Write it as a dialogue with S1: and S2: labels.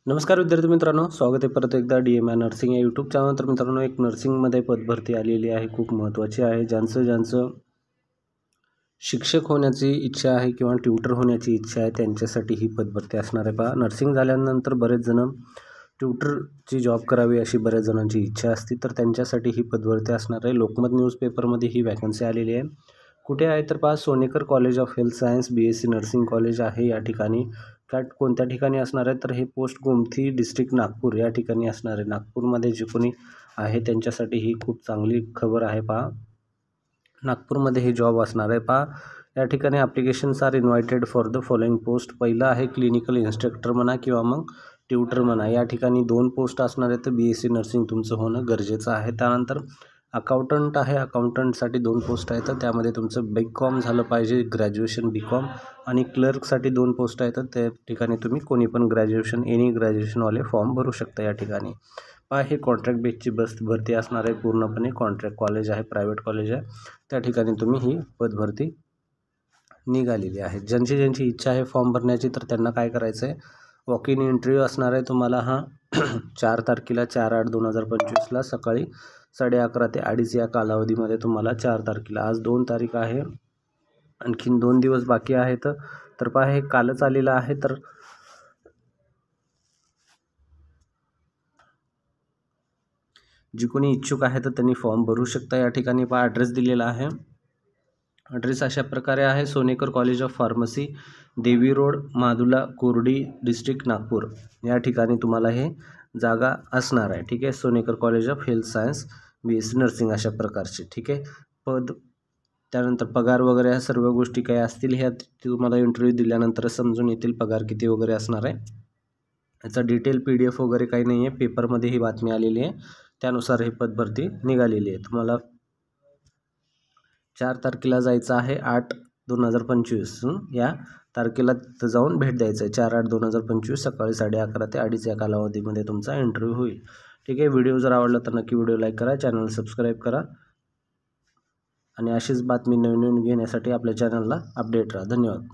S1: नमस्कार विद्यार्थी मित्रांनो, स्वागत आहे परत एकदा DMI नर्सिंग या यूट्यूब चॅनल. तर मित्रांनो, एक नर्सिंगमध्ये पदभरती आलेली आहे, खूप महत्त्वाची आहे. ज्यांचं शिक्षक होण्याची इच्छा आहे किंवा ट्यूटर होण्याची इच्छा आहे त्यांच्यासाठी ही पदभरती असणार आहे. पहा, नर्सिंग झाल्यानंतर बरेच जण ट्यूटरची जॉब करावी अशी बऱ्याच जणांची इच्छा असते, तर त्यांच्यासाठी ही पदभरती असणार आहे. लोकमत न्यूजपेपरमध्ये ही वॅकन्सी आलेली आहे. कुठे आहे तर पहा, Sonekar college of health science BSc nursing college आहे या ठिकाणी. कोणत्या ठिकाणी असणार आहे तर हे पोस्ट गोमती डिस्ट्रिक्ट नागपूर या ठिकाणी असणार आहे. नागपूरमध्ये जे कोणी आहे त्यांच्यासाठी ही खूप चांगली खबर आहे. पहा, नागपूरमध्ये हे जॉब असणार आहे. पहा, या ठिकाणी applications are invited for the following post. पहिलं आहे क्लिनिकल इन्स्ट्रक्टर म्हणा किंवा मग ट्यूटर म्हणा. या ठिकाणी 2 पोस्ट असणार आहेत. तर BSc नर्सिंग तुमचं होणं गरजेचं आहे. त्यानंतर अकाउंटंट आहे, अकाउंटंटसाठी 2 पोस्ट आहेत. तर त्यामध्ये तुमचं BCom झालं पाहिजे, ग्रॅज्युएशन BCom. आणि क्लर्कसाठी 2 पोस्ट आहेत. तर त्या ठिकाणी तुम्ही कोणी पण एनी ग्रॅज्युएशनवाले फॉर्म भरू शकता या ठिकाणी. पहा, हे कॉन्ट्रॅक्ट बेसची भरती असणार आहे. पूर्णपणे कॉन्ट्रॅक्ट कॉलेज आहे, प्रायव्हेट कॉलेज आहे. त्या ठिकाणी तुम्ही ही पदभरती निघालेली आहे. ज्यांची इच्छा आहे फॉर्म भरण्याची तर त्यांना काय करायचं आहे, वॉक इन इंटरव्ह्यू असणार आहे तुम्हाला. 4 तारखेला 4/8/2025 सकाळी 11:30 ते 2:30 या कालावधीमध्ये तुम्हाला 4 तारखेला, आज 2 तारीख आहे, आणखीन 2 दिवस बाकी आहेत. तर पहा, हे कालच आलेलं आहे. तर जी कोणी इच्छुक आहे तर त्यांनी फॉर्म भरू शकता. या ठिकाणी पहा, ॲड्रेस दिलेला आहे. ॲड्रेस अशा प्रकारे आहे: सोनेकर कॉलेज ऑफ फार्मसी, देवी रोड, मादुला, कोर्डी, डिस्ट्रिक्ट नागपूर या ठिकाणी तुम्हाला हे जागा असणार आहे. ठीक आहे, Sonekar college of health science BSc nursing अशा प्रकारचे. ठीक आहे, त्यानंतर पगार वगैरे ह्या सर्व गोष्टी काय असतील ह्या तुम्हाला इंटरव्ह्यू दिल्यानंतर समजून येतील, पगार किती वगैरे असणार आहे. याचा डिटेल PDF वगैरे काही नाही आहे, पेपरमध्ये ही बातमी आलेली आहे, त्यानुसार ही पदभरती निघालेली आहे. तुम्हाला 4 तारखेला जायचं आहे, 8/2025 या तारखेला तिथं जाऊन भेट द्यायचं आहे. 4/8/2025 सकाळी 11:30 ते 2:30 या कालावधीमध्ये तुमचा इंटरव्ह्यू होईल. ठीक आहे, व्हिडिओ जर आवडला तर नक्की व्हिडिओ लाईक करा, चॅनल सबस्क्राईब करा आणि अशीच बातमी नवीन घेण्यासाठी आपल्या चॅनलला अपडेट राहा. धन्यवाद.